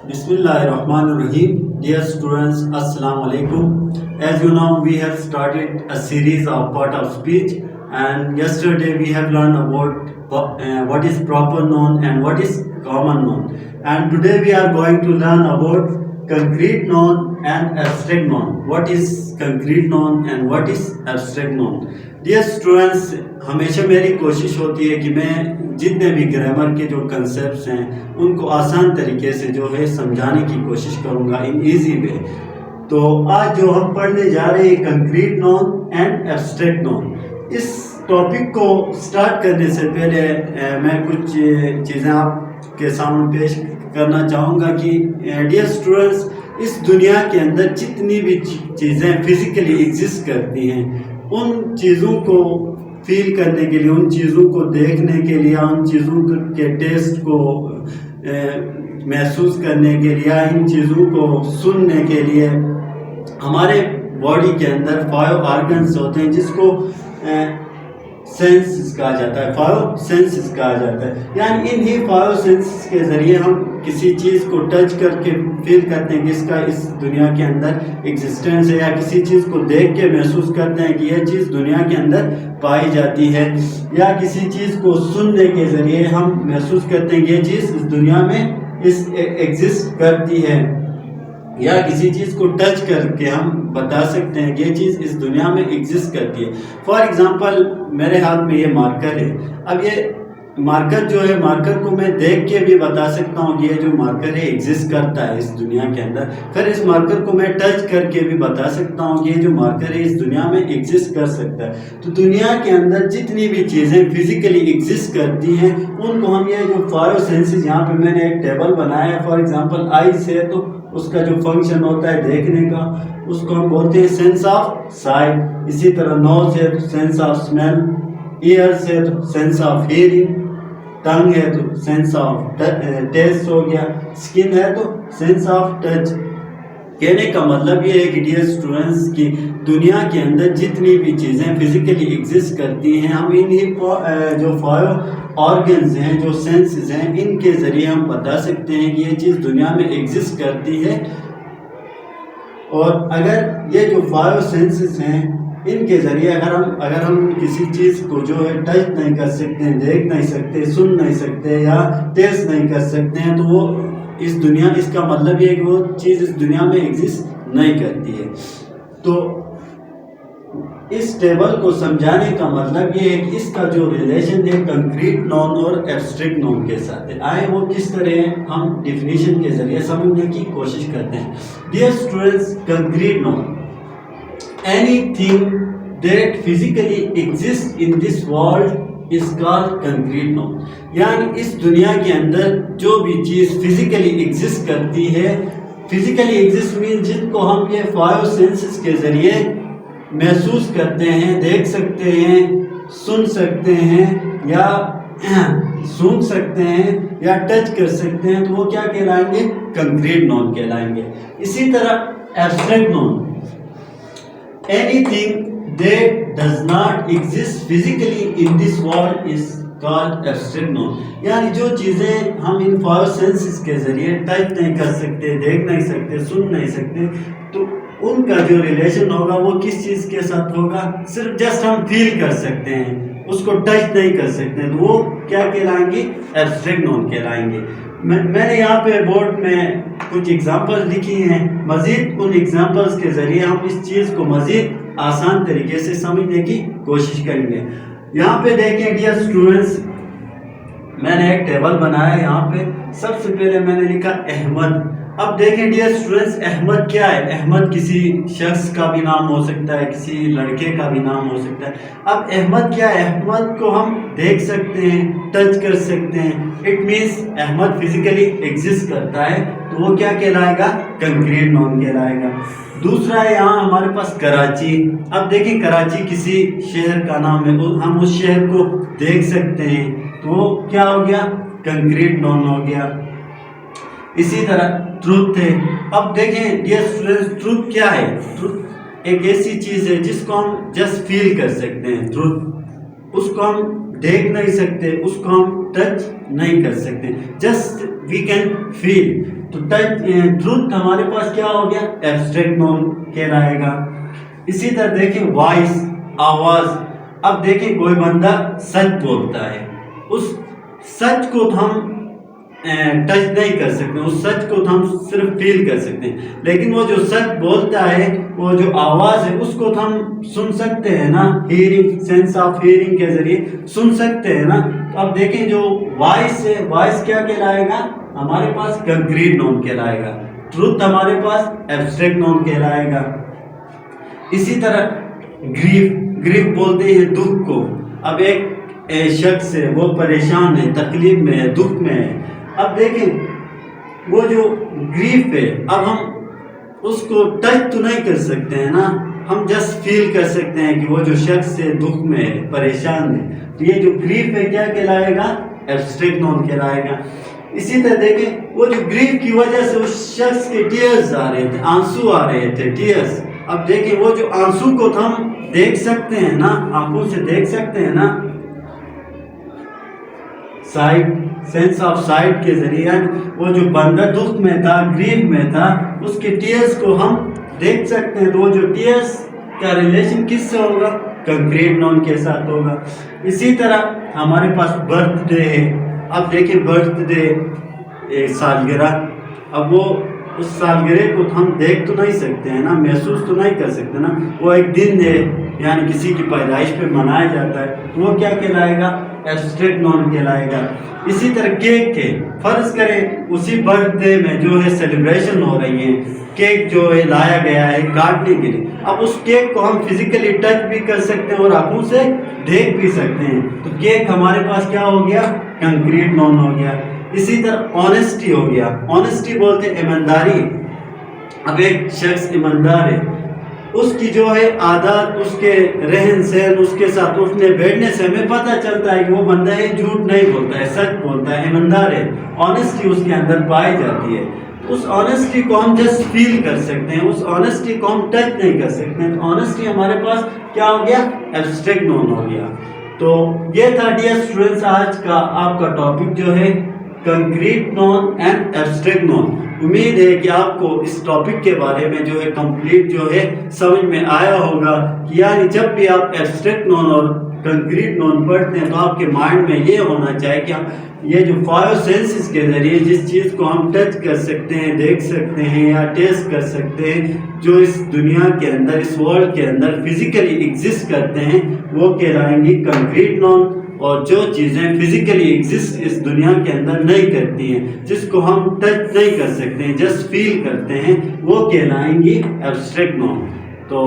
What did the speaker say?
Bismillahirrahmanirrahim. Dear students, Assalamu alaikum. As you know, we have started a series of part of speech, and yesterday we have learned about what is proper noun and what is common noun. And today we are going to learn about concrete noun and abstract noun. What is concrete noun and what is abstract noun? Dear students, ہمیشہ میری کوشش ہوتی ہے کہ میں جتنے بھی grammar کے جو کنسیپٹس ہیں ان کو آسان طریقے سے جو ہے سمجھانے کی کوشش کروں گا ان ایزی وے. تو آج جو ہم پڑھنے جا رہے ہیں concrete noun and abstract noun. اس ٹاپک کو سٹارٹ کرنے سے پہلے میں کچھ چیزیں آپ کے سامنے پیش کرنا چاہوں گا کہ ڈیئر اسٹوڈنٹس، اس دنیا کے اندر جتنی بھی چیزیں فزیکلی ایگزسٹ کرتی ہیں ان چیزوں کو فیل کرنے کے لیے، ان چیزوں کو دیکھنے کے لیے، ان چیزوں کے ٹیسٹ کو محسوس کرنے کے لیے، ان چیزوں کو سننے کے لیے ہمارے باڈی کے اندر 5 آرگنز ہوتے ہیں جس کو سینسز کہا جاتا ہے. 5 سینسز کہا جاتا ہے. یعنی انہی 5 سینسز کے ذریعے ہم کسی چیز کو ٹچ کر کے فیل کرتے ہیں کہ اس کا اس دنیا کے اندر ایگزسٹنس ہے، یا کسی چیز کو دیکھ کے محسوس کرتے ہیں کہ یہ چیز دنیا کے اندر پائی جاتی ہے، یا کسی چیز کو سننے کے ذریعے ہم محسوس کرتے ہیں کہ یہ چیز اس دنیا میں ایگزسٹ کرتی ہے، یا کسی چیز کو ٹچ کر کے ہم بتا سکتے ہیں کہ یہ چیز اس دنیا میں ایگزسٹ کرتی ہے. فار ایگزامپل میرے ہاتھ میں یہ مارکر ہے. اب یہ مارکر جو ہے، مارکر کو میں دیکھ کے بھی بتا سکتا ہوں کہ یہ جو مارکر ہے ایگزسٹ کرتا ہے اس دنیا کے اندر. پھر اس مارکر کو میں ٹچ کر کے بھی بتا سکتا ہوں کہ یہ جو مارکر ہے اس دنیا میں ایگزسٹ کر سکتا ہے. تو دنیا کے اندر جتنی بھی چیزیں فزیکلی ایگزسٹ کرتی ہیں ان کو ہم یہ جو 5 سینسز، یہاں پہ میں نے ایک ٹیبل بنایا ہے. فار ایگزامپل آئیز ہے تو اس کا جو فنکشن ہوتا ہے دیکھنے کا، اس کو ہم بولتے ہیں سینس آف سائٹ. اسی طرح نوز ہے تو سینس آف اسمیل، ایئرس ہے تو سینس آف ہیئرنگ، ٹنگ ہے تو سینس آف ٹیسٹ ہو گیا، اسکن ہے تو سینس آف ٹچ. کہنے کا مطلب یہ ہے کہ ڈیئر اسٹوڈنٹس کی دنیا کے اندر جتنی بھی چیزیں فزیکلی ایگزسٹ کرتی ہیں ہم انہی جو 5 آرگنز ہیں، جو سینسز ہیں، ان کے ذریعے ہم بتا سکتے ہیں کہ یہ چیز دنیا میں ایگزسٹ کرتی ہے. اور اگر یہ جو 5 سینسز ہیں ان کے ذریعے اگر ہم کسی چیز کو جو ہے ٹچ نہیں کر سکتے ہیں، دیکھ نہیں سکتے، سن نہیں سکتے یا ٹیسٹ نہیں کر سکتے ہیں تو وہ اس کا مطلب یہ ہے کہ وہ چیز اس دنیا میں ایگزسٹ نہیں کرتی ہے. تو اس ٹیبل کو سمجھانے کا مطلب یہ ہے کہ اس کا جو ریلیشن ہے کنکریٹ نون اور ایبسٹریکٹ نون کے ساتھ ہے. آئے وہ کس طرح ہم ڈیفینیشن کے ذریعے سمجھنے کی کوشش کرتے ہیں. Dear students, concrete noun anything that physically exists in this world is called concrete noun. یعنی اس دنیا کے اندر جو بھی چیز فزیکلی ایگزسٹ کرتی ہے، فزیکلی ایگزسٹ مین جن کو ہم یہ 5 سینسز کے ذریعے محسوس کرتے ہیں، دیکھ سکتے ہیں، سن سکتے ہیں یا سونگ سکتے ہیں یا ٹچ کر سکتے ہیں، تو وہ کیا کہلائیں گے؟ کنکریٹ نون کہلائیں گے. اسی طرح abstract noun anything that does not exist physically in this world is called abstract noun. یعنی جو چیزیں ہم ان 5 سینسز کے ذریعے ٹچ نہیں کر سکتے، دیکھ نہیں سکتے، سن نہیں سکتے، تو ان کا جو ریلیشن ہوگا وہ کس چیز کے ساتھ ہوگا؟ صرف جسٹ ہم فیل کر سکتے ہیں، اس کو ٹچ نہیں کر سکتے، تو وہ کیا کہلائیں گے؟ ایبسٹریکٹ نون کہلائیں گے. میں نے یہاں پہ بورڈ میں کچھ ایگزامپل لکھی ہیں. مزید ان ایگزامپلس کے ذریعے ہم اس چیز کو مزید آسان طریقے سے سمجھنے کی کوشش کریں گے. یہاں پہ دیکھیں ڈیئر اسٹوڈنٹس، میں نے ایک ٹیبل بنایا. یہاں پہ سب سے پہلے میں نے لکھا احمد. اب دیکھیں ڈیئر اسٹوڈنٹس، احمد کیا ہے؟ احمد کسی شخص کا بھی نام ہو سکتا ہے، کسی لڑکے کا بھی نام ہو سکتا ہے. اب احمد کیا ہے؟ احمد کو ہم دیکھ سکتے ہیں، ٹچ کر سکتے ہیں. It means Ahmed physically exist کرتا ہے، تو وہ کیا کہلائے گا؟ کنکریٹ نون کہلائے گا. دوسرا ہے یہاں ہمارے پاس کراچی. اب دیکھیں کراچی کسی شہر کا نام ہے، ہم اس شہر کو دیکھ سکتے ہیں، تو وہ کیا ہو گیا؟ کنکریٹ نون ہو گیا. اسی طرح ٹروتھ ہے. اب دیکھیں ڈیئر اسٹوڈنٹس، ٹروتھ کیا ہے؟ ٹروتھ ایک ایسی چیز ہے جس کو ہم جسٹ فیل کر سکتے ہیں. ٹروتھ اس کو ہم دیکھ نہیں سکتے، اس کو ہم ٹچ نہیں کر سکتے، جسٹ وی کین فیل. تو ٹچ ٹروتھ ہمارے پاس کیا ہو گیا؟ ایبسٹریکٹ نون کہلائے گا. اسی طرح دیکھیں وائس، آواز. اب دیکھیں کوئی بندہ سچ بولتا ہے، اس سچ کو ہم ٹچ نہیں کر سکتے، اس سچ کو ہم صرف فیل کر سکتے ہیں، لیکن وہ جو سچ بولتا ہے، وہ جو آواز ہے، اس کو ہم سن سکتے ہیں نا، ہیئرنگ، سینس آف ہیئرنگ کے ذریعے سن سکتے ہیں نا. تو اب دیکھیں جو وائس ہے، وائس کیا کہلائے گا؟ ہمارے پاس کنکریٹ نون کہلائے گا. ٹروتھ ہمارے پاس ایبسٹریکٹ نون کہلائے گا. اسی طرح گریف، گریف بولتے ہیں دکھ کو. اب ایک شخص ہے، وہ پریشان ہے، تکلیف میں ہے، دکھ میں ہے. اب دیکھیں وہ جو گریف ہے، اب ہم اس کو ٹچ تو نہیں کر سکتے ہیں نا، ہم جسٹ فیل کر سکتے ہیں کہ وہ جو شخص ہے دکھ میں ہے، پریشان ہے. تو یہ جو گریف ہے کیا کہلائے گا؟ ایبسٹریکٹ نون کہلائے گا. اسی طرح دیکھیں وہ جو گریف کی وجہ سے اس شخص کے ٹیئرز آ رہے تھے، آنسو آ رہے تھے، ٹیئرز. اب دیکھیں وہ جو آنسو کو ہم دیکھ سکتے ہیں نا، آنکھوں سے دیکھ سکتے ہیں نا، سائٹ، سینس آف سائٹ کے ذریعے. وہ جو بندہ دکھ میں تھا، گریف میں تھا، اس کے ٹیئرز کو ہم دیکھ سکتے ہیں. تو وہ جو ٹیئرز کا ریلیشن کس سے ہوگا؟ کنکریٹ نون کے ساتھ ہوگا. اسی طرح ہمارے پاس برتھ ڈے ہے. اب دیکھیں برتھ ڈے، سالگرہ. اب وہ اس سالگرہ کو ہم دیکھ تو نہیں سکتے ہیں نا، محسوس تو نہیں کر سکتے نا، وہ ایک دن ہے، یعنی کسی کی پیدائش پہ منایا جاتا ہے. تو وہ کیا کہلائے گا؟ ایبسٹریکٹ نون کہلائے گا. اسی طرح کیک کے، فرض کریں اسی برتھ ڈے میں جو ہے سیلیبریشن ہو رہی ہے، کیک جو ہے لایا گیا ہے کاٹنے کے لیے. اب اس کیک کو ہم فزیکلی ٹچ بھی کر سکتے ہیں اور آنکھوں سے دیکھ بھی سکتے ہیں. تو کیک ہمارے پاس کیا ہو گیا؟ کنکریٹ نون ہو گیا. اسی طرح آنیسٹی ہو گیا. آنیسٹی بولتے ہیں ایمانداری. اب ایک شخص ایماندار ہے، اس کی جو ہے عادت، اس کے رہن سہن، اس کے ساتھ اٹھنے بیٹھنے سے ہمیں پتہ چلتا ہے کہ وہ بندہ ہے جھوٹ نہیں بولتا ہے، سچ بولتا ہے، ایماندار ہے. آنیسٹی اس کے اندر پائی جاتی ہے. اس آنیسٹی کو ہم جسٹ فیل کر سکتے ہیں، اس آنیسٹی کو ہم ٹچ نہیں کر سکتے ہیں. آنیسٹی ہمارے پاس کیا ہو گیا؟ ایبسٹریکٹ نون ہو گیا. تو یہ تھا ڈیئر اسٹوڈنٹس آج کا آپ کا ٹاپک جو ہے کنکریٹ نون اینڈ ایبسٹریکٹ نون. امید ہے کہ آپ کو اس ٹاپک کے بارے میں جو ہے کمپلیٹ جو ہے سمجھ میں آیا ہوگا کہ یعنی جب بھی آپ ایبسٹریکٹ نون اور کنکریٹ نون پڑھتے ہیں تو آپ کے مائنڈ میں یہ ہونا چاہیے کہ ہم یہ جو 5 سینسز کے ذریعے جس چیز کو ہم ٹچ کر سکتے ہیں، دیکھ سکتے ہیں یا ٹیسٹ کر سکتے ہیں، جو اس دنیا کے اندر، اس ورلڈ کے اندر فزیکلی ایگزسٹ کرتے ہیں، وہ کہلائیں گی کنکریٹ نون. اور جو چیزیں فزیکلی ایگزسٹ اس دنیا کے اندر نہیں کرتی ہیں، جس کو ہم ٹچ نہیں کر سکتے ہیں، جسٹ فیل کرتے ہیں، وہ کہلائیں گی ایبسٹریکٹ نون. تو